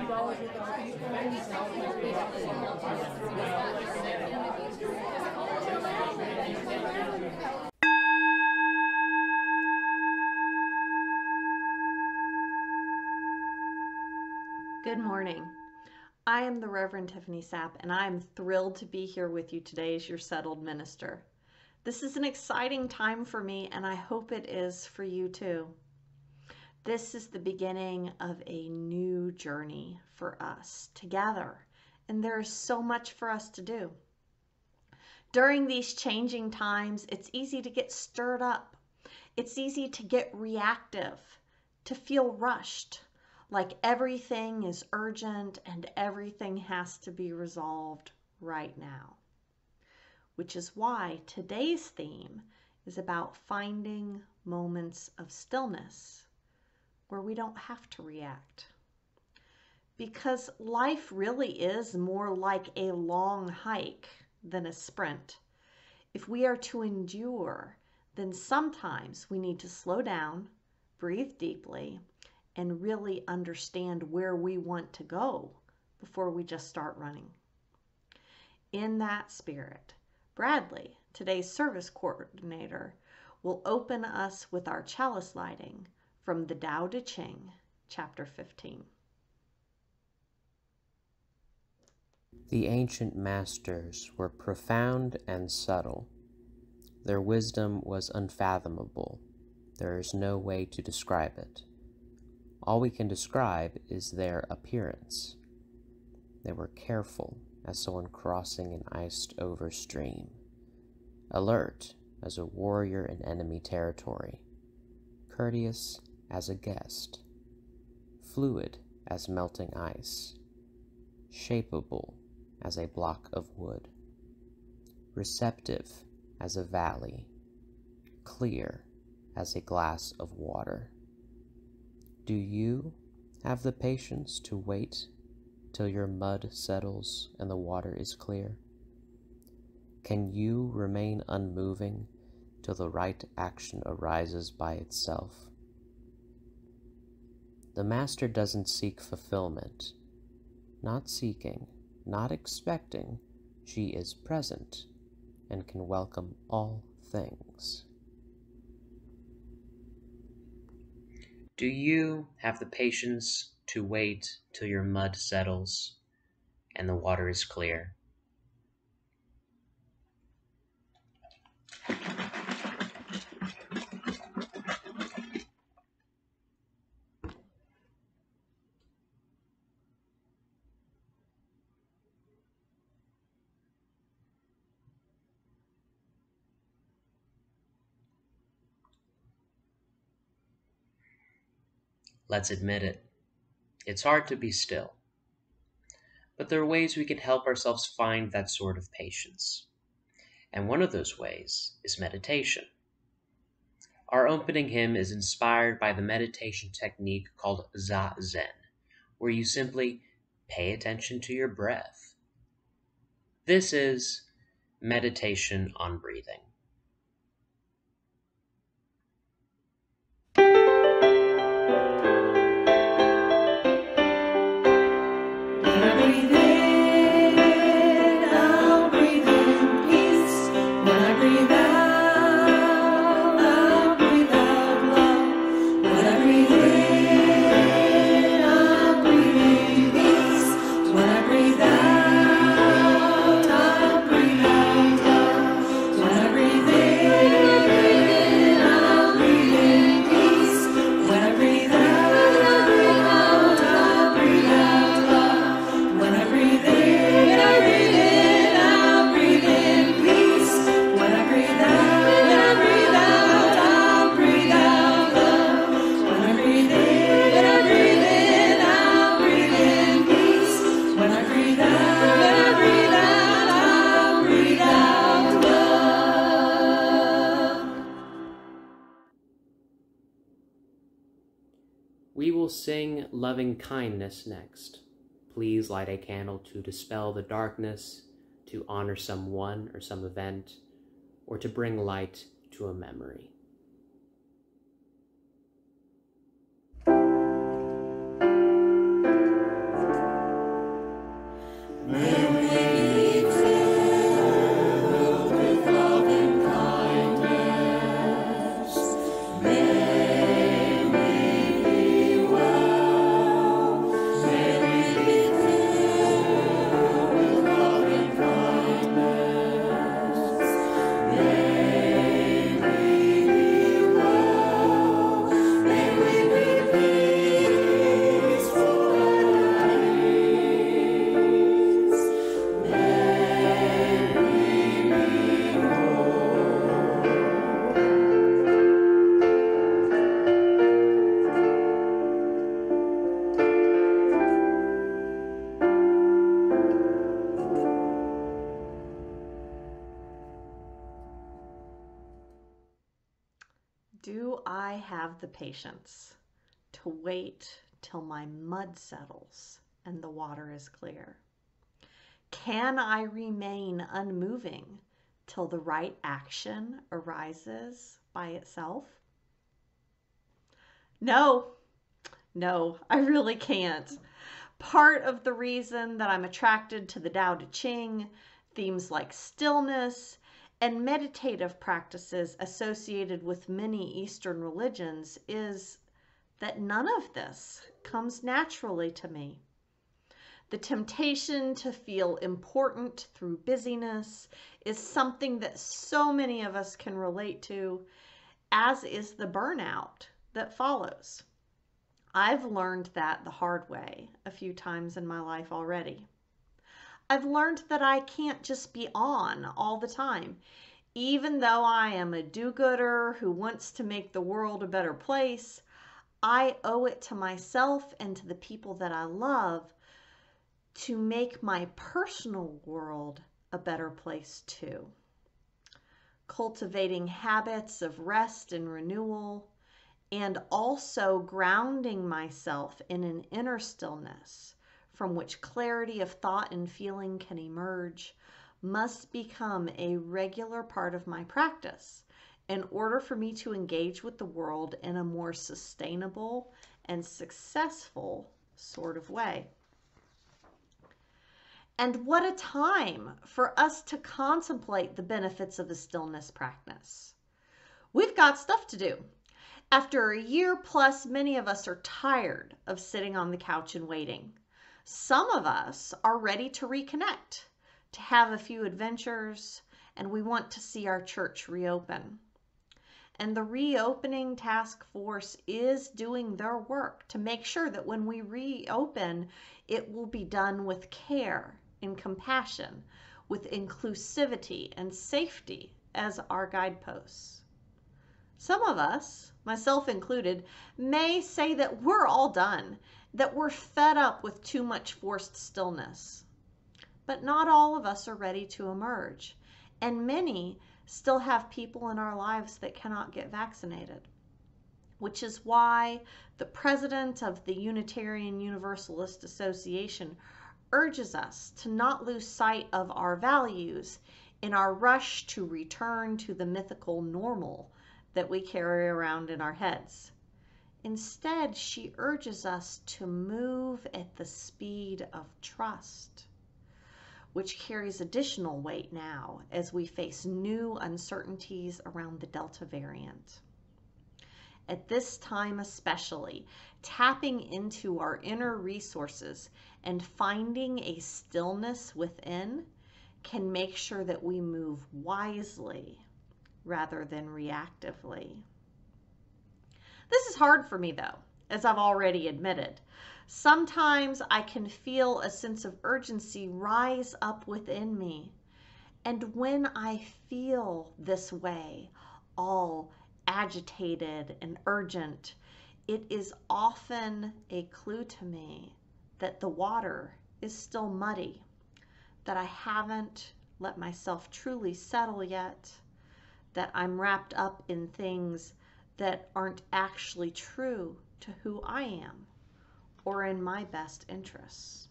Good morning. I am the Reverend Tiffany Sapp, and I am thrilled to be here with you today as your settled minister. This is an exciting time for me, and I hope it is for you too. This is the beginning of a new journey for us together, and there is so much for us to do. During these changing times, it's easy to get stirred up. It's easy to get reactive, to feel rushed, like everything is urgent and everything has to be resolved right now. Which is why today's theme is about finding moments of stillness where we don't have to react. Because life really is more like a long hike than a sprint. If we are to endure, then sometimes we need to slow down, breathe deeply, and really understand where we want to go before we just start running. In that spirit, Bradley, today's service coordinator, will open us with our chalice lighting from the Tao Te Ching, chapter 15. The ancient masters were profound and subtle. Their wisdom was unfathomable. There is no way to describe it. All we can describe is their appearance. They were careful as someone crossing an iced-over stream, alert as a warrior in enemy territory, courteous as a guest, fluid as melting ice, shapeable as a block of wood, receptive as a valley, clear as a glass of water. Do you have the patience to wait till your mud settles and the water is clear? Can you remain unmoving till the right action arises by itself? The Master doesn't seek fulfillment. Not seeking, not expecting, she is present and can welcome all things. Do you have the patience to wait till your mud settles and the water is clear? Let's admit it. It's hard to be still. But there are ways we can help ourselves find that sort of patience. And one of those ways is meditation. Our opening hymn is inspired by the meditation technique called Zazen, where you simply pay attention to your breath. This is meditation on breathing. We will sing Lovingkindness next. Please light a candle to dispel the darkness, to honor someone or some event, or to bring light to a memory. I have the patience to wait till my mud settles and the water is clear? Can I remain unmoving till the right action arises by itself? No, I really can't. Part of the reason that I'm attracted to the Tao Te Ching, themes like stillness, and meditative practices associated with many Eastern religions is that none of this comes naturally to me. The temptation to feel important through busyness is something that so many of us can relate to, as is the burnout that follows. I've learned that the hard way a few times in my life already. I've learned that I can't just be on all the time. Even though I am a do-gooder who wants to make the world a better place, I owe it to myself and to the people that I love to make my personal world a better place too. Cultivating habits of rest and renewal, and also grounding myself in an inner stillness from which clarity of thought and feeling can emerge, must become a regular part of my practice in order for me to engage with the world in a more sustainable and successful sort of way. And what a time for us to contemplate the benefits of a stillness practice. We've got stuff to do. After a year plus, many of us are tired of sitting on the couch and waiting. Some of us are ready to reconnect, to have a few adventures, and we want to see our church reopen. And the reopening task force is doing their work to make sure that when we reopen, it will be done with care and compassion, with inclusivity and safety as our guideposts. Some of us, myself included, may say that we're all done, that we're fed up with too much forced stillness. But not all of us are ready to emerge, and many still have people in our lives that cannot get vaccinated, which is why the president of the Unitarian Universalist Association urges us to not lose sight of our values in our rush to return to the mythical normal that we carry around in our heads. Instead, she urges us to move at the speed of trust, which carries additional weight now as we face new uncertainties around the Delta variant. At this time especially, tapping into our inner resources and finding a stillness within can make sure that we move wisely rather than reactively. This is hard for me though, as I've already admitted. Sometimes I can feel a sense of urgency rise up within me. And when I feel this way, all agitated and urgent, it is often a clue to me that the water is still muddy, that I haven't let myself truly settle yet, that I'm wrapped up in things that aren't actually true to who I am or in my best interests.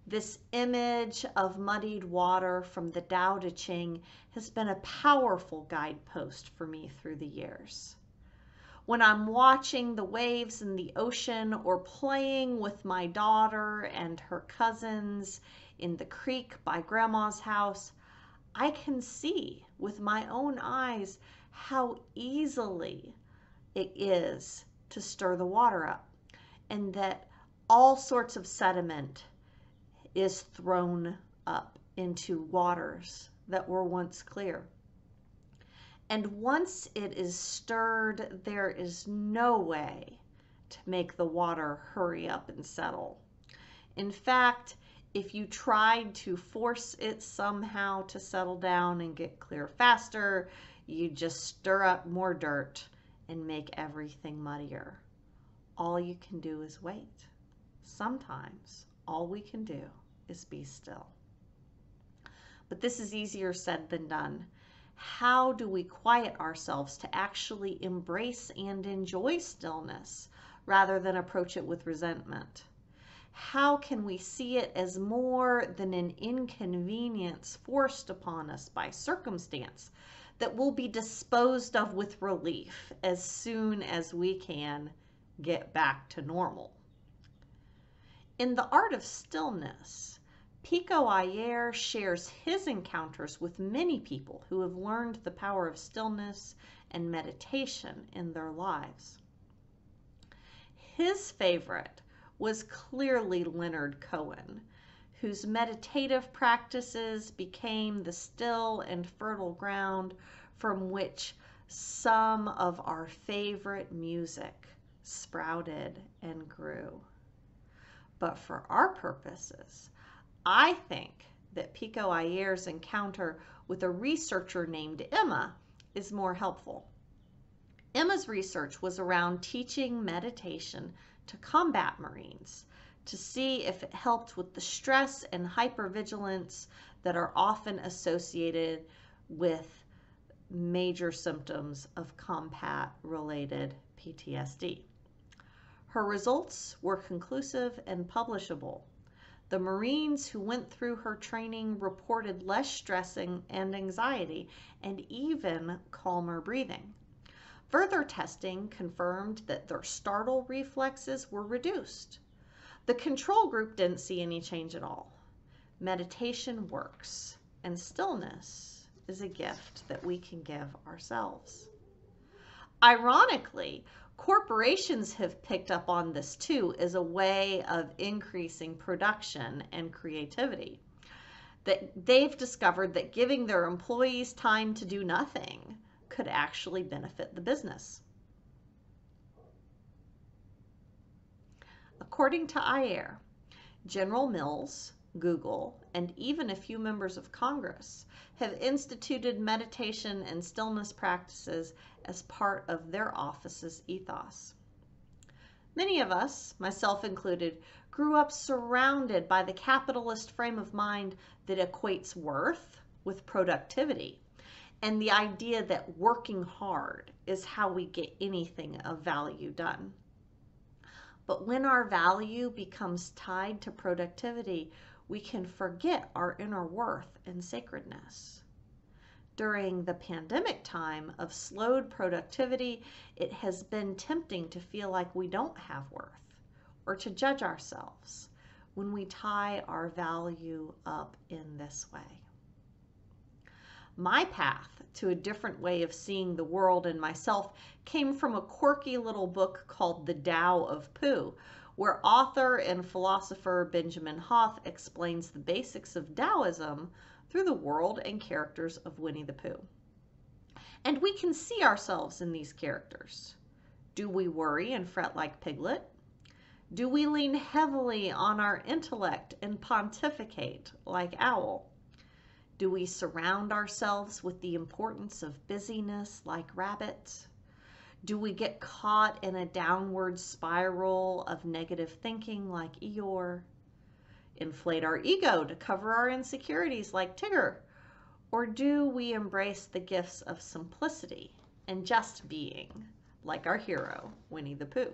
This image of muddied water from the Tao Te Ching has been a powerful guidepost for me through the years. When I'm watching the waves in the ocean or playing with my daughter and her cousins in the creek by Grandma's house, I can see with my own eyes how easily it is to stir the water up, and that all sorts of sediment is thrown up into waters that were once clear. And once it is stirred, there is no way to make the water hurry up and settle. In fact, if you tried to force it somehow to settle down and get clear faster, you just stir up more dirt and make everything muddier. All you can do is wait. Sometimes all we can do is be still. But this is easier said than done. How do we quiet ourselves to actually embrace and enjoy stillness rather than approach it with resentment? How can we see it as more than an inconvenience forced upon us by circumstance that will be disposed of with relief as soon as we can get back to normal? In The Art of Stillness, Pico Iyer shares his encounters with many people who have learned the power of stillness and meditation in their lives. His favorite was clearly Leonard Cohen, whose meditative practices became the still and fertile ground from which some of our favorite music sprouted and grew. But for our purposes, I think that Pico Iyer's encounter with a researcher named Emma is more helpful. Emma's research was around teaching meditation to combat Marines to see if it helped with the stress and hypervigilance that are often associated with major symptoms of combat-related PTSD. Her results were conclusive and publishable. The Marines who went through her training reported less stressing and anxiety and even calmer breathing. Further testing confirmed that their startle reflexes were reduced. The control group didn't see any change at all. Meditation works, and stillness is a gift that we can give ourselves. Ironically, corporations have picked up on this too as a way of increasing production and creativity. That they've discovered that giving their employees time to do nothing could actually benefit the business. According to Iyer, General Mills, Google, and even a few members of Congress have instituted meditation and stillness practices as part of their office's ethos. Many of us, myself included, grew up surrounded by the capitalist frame of mind that equates worth with productivity, and the idea that working hard is how we get anything of value done. But when our value becomes tied to productivity, we can forget our inner worth and sacredness. During the pandemic time of slowed productivity, it has been tempting to feel like we don't have worth or to judge ourselves when we tie our value up in this way. My path to a different way of seeing the world and myself came from a quirky little book called The Tao of Pooh, where author and philosopher Benjamin Hoff explains the basics of Taoism through the world and characters of Winnie the Pooh. And we can see ourselves in these characters. Do we worry and fret like Piglet? Do we lean heavily on our intellect and pontificate like Owl? Do we surround ourselves with the importance of busyness like Rabbit? Do we get caught in a downward spiral of negative thinking like Eeyore? Inflate our ego to cover our insecurities like Tigger? Or do we embrace the gifts of simplicity and just being like our hero, Winnie the Pooh?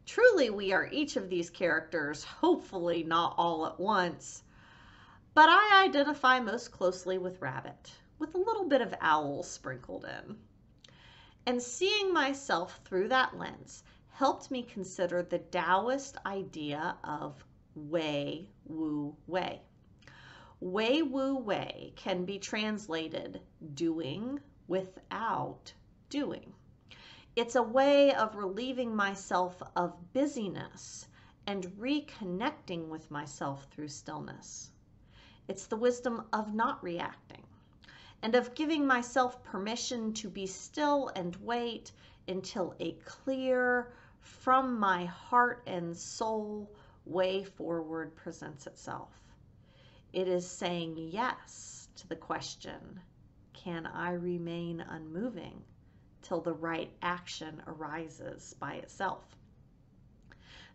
Truly, we are each of these characters, hopefully not all at once, but I identify most closely with Rabbit, with a little bit of Owl sprinkled in. And seeing myself through that lens helped me consider the Taoist idea of Wei Wu Wei. Wei Wu Wei can be translated doing without doing. It's a way of relieving myself of busyness and reconnecting with myself through stillness. It's the wisdom of not reacting and of giving myself permission to be still and wait until a clear, from my heart and soul, way forward presents itself. It is saying yes to the question, can I remain unmoving till the right action arises by itself?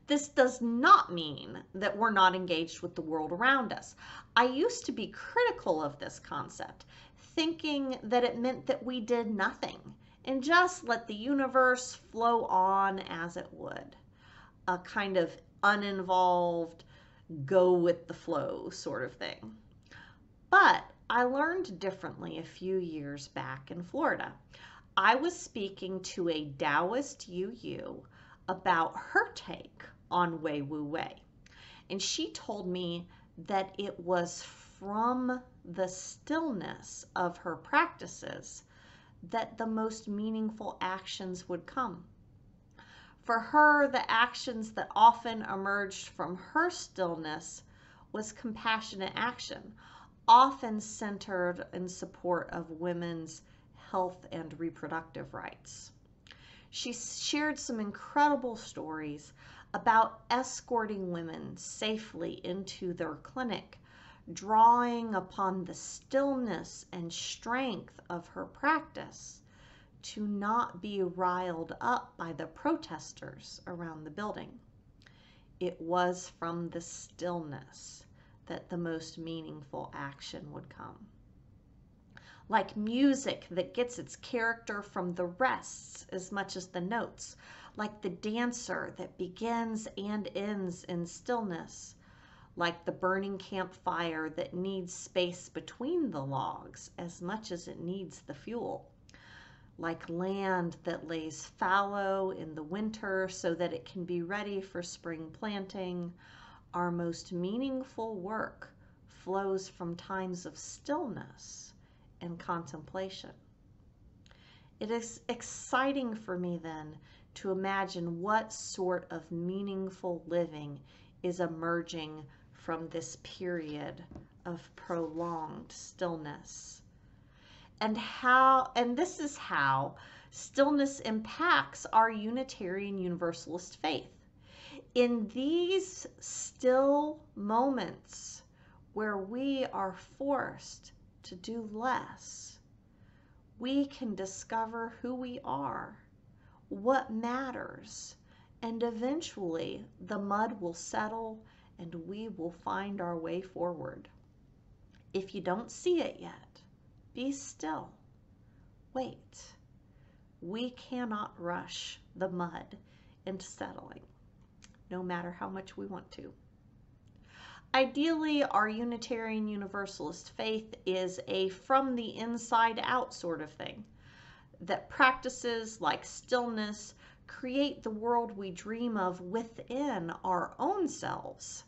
This does not mean that we're not engaged with the world around us. I used to be critical of this concept, thinking that it meant that we did nothing and just let the universe flow on as it would. A kind of uninvolved, go with the flow sort of thing. But I learned differently a few years back in Florida. I was speaking to a Taoist UU about her take on Wei Wu Wei. And she told me that it was from the stillness of her practices that the most meaningful actions would come. For her, the actions that often emerged from her stillness was compassionate action, often centered in support of women's health and reproductive rights. She shared some incredible stories about escorting women safely into their clinic, drawing upon the stillness and strength of her practice to not be riled up by the protesters around the building. It was from the stillness that the most meaningful action would come. Like music that gets its character from the rests as much as the notes, like the dancer that begins and ends in stillness, like the burning campfire that needs space between the logs as much as it needs the fuel, like land that lays fallow in the winter so that it can be ready for spring planting. Our most meaningful work flows from times of stillness and contemplation. It is exciting for me then to imagine what sort of meaningful living is emerging from this period of prolonged stillness. And this is how stillness impacts our Unitarian Universalist faith. In these still moments where we are forced to do less, we can discover who we are, what matters, and eventually the mud will settle and we will find our way forward. If you don't see it yet, be still. Wait. We cannot rush the mud into settling, no matter how much we want to. Ideally, our Unitarian Universalist faith is a from the inside out sort of thing, that practices like stillness create the world we dream of within our own selves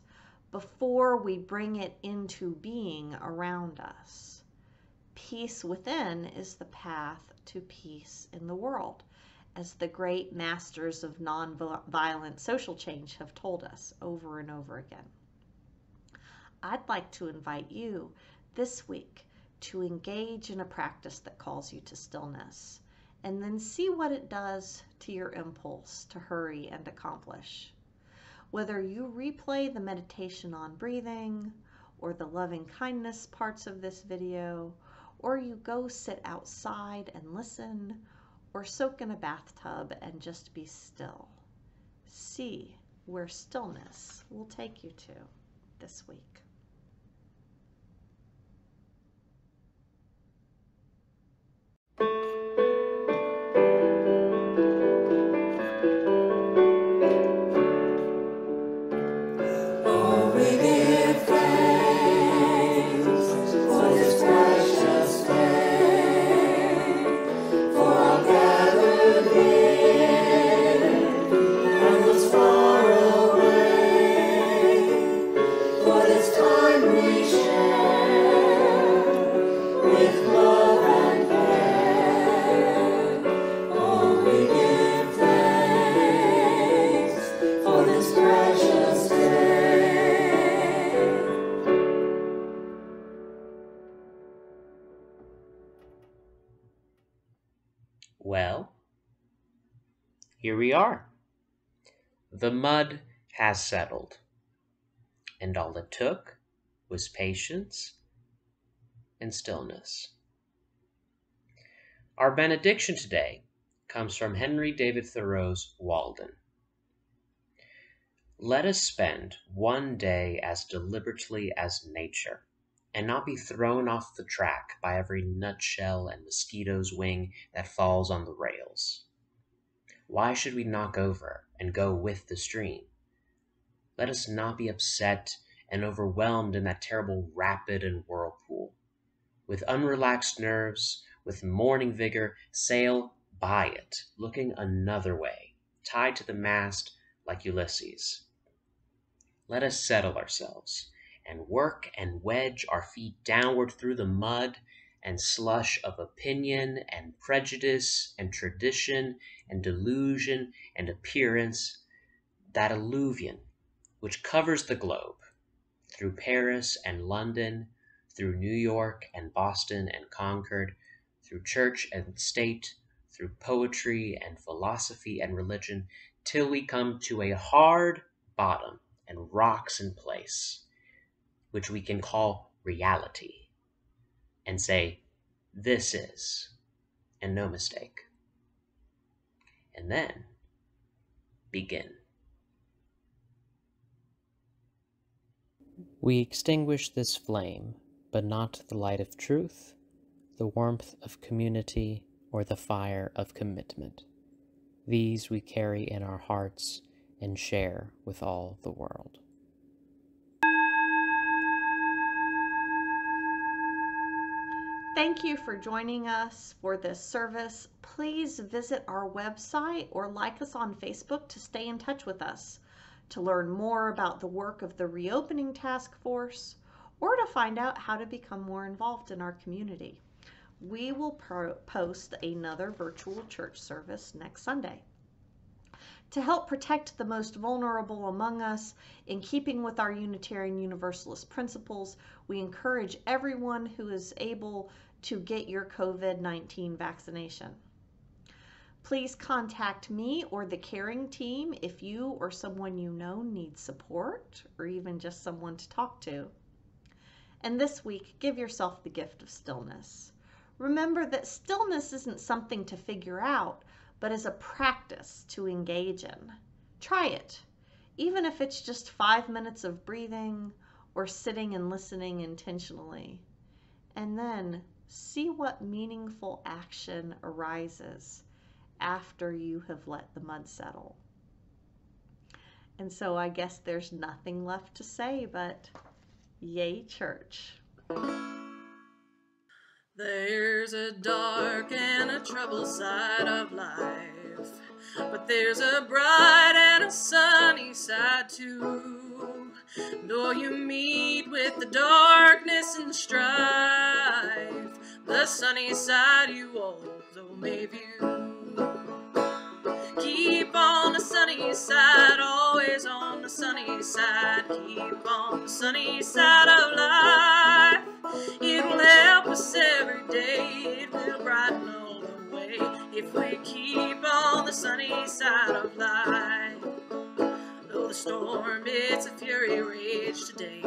before we bring it into being around us. Peace within is the path to peace in the world, as the great masters of nonviolent social change have told us over and over again. I'd like to invite you this week to engage in a practice that calls you to stillness, and then see what it does to your impulse to hurry and accomplish. Whether you replay the meditation on breathing, or the loving kindness parts of this video, or you go sit outside and listen, or soak in a bathtub and just be still. See where stillness will take you to this week. Well, here we are. The mud has settled, and all it took was patience and stillness. Our benediction today comes from Henry David Thoreau's Walden. Let us spend one day as deliberately as nature, and not be thrown off the track by every nutshell and mosquito's wing that falls on the rails. Why should we knock over and go with the stream? Let us not be upset and overwhelmed in that terrible rapid and whirlpool. With unrelaxed nerves, with morning vigor, sail by it, looking another way, tied to the mast like Ulysses. Let us settle ourselves and work and wedge our feet downward through the mud and slush of opinion and prejudice and tradition and delusion and appearance, that alluvion which covers the globe, through Paris and London, through New York and Boston and Concord, through church and state, through poetry and philosophy and religion, till we come to a hard bottom and rocks in place, which we can call reality, and say, this is, and no mistake. And then begin. We extinguish this flame, but not the light of truth, the warmth of community, or the fire of commitment. These we carry in our hearts and share with all the world. Thank you for joining us for this service. Please visit our website or like us on Facebook to stay in touch with us, to learn more about the work of the Reopening Task Force, or to find out how to become more involved in our community. We will post another virtual church service next Sunday. To help protect the most vulnerable among us, in keeping with our Unitarian Universalist principles, we encourage everyone who is able to get your COVID-19 vaccination. Please contact me or the caring team if you or someone you know needs support or even just someone to talk to. And this week, give yourself the gift of stillness. Remember that stillness isn't something to figure out, but is a practice to engage in. Try it, even if it's just 5 minutes of breathing or sitting and listening intentionally. And then see what meaningful action arises after you have let the mud settle. And so I guess there's nothing left to say but yay, church. There's a dark and a troubled side of life, but there's a bright and a sunny side too. Though you meet with the darkness and strife, the sunny side you also may view. Keep on the sunny side, always on the sunny side. Keep on the sunny side of life. It will help us every day, it will brighten all the way, if we keep on the sunny side of life. Though the storm it's a fury rage today,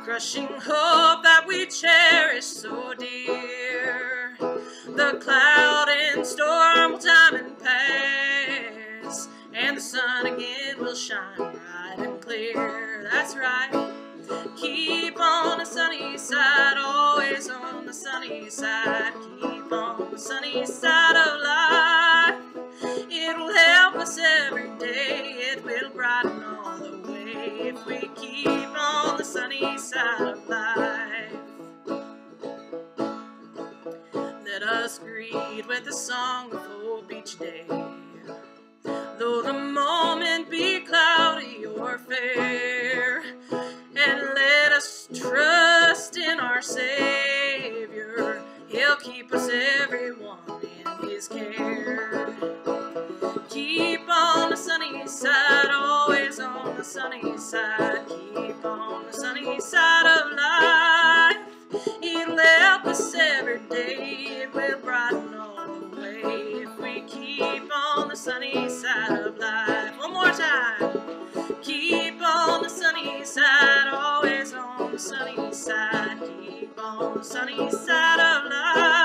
crushing hope that we cherish so dear, the cloud and storm will time and pass, and the sun again will shine bright and clear. That's right. Keep on the sunny side, always on the sunny side. Keep on the sunny side of life. It will help us every day, it will brighten all the way, if we keep on the sunny side of life. Let us greet with a song of hope each day, though the moment be cloudy or fair. And let us trust in our Savior, He'll keep us everyone in His care. Keep on the sunny side, always on the sunny side. Keep on the sunny side of life. It'll help us every day, it will brighten all the way, if we keep on the sunny side of life. One more time. Keep on the sunny side, always on the sunny side. Keep on the sunny side of life.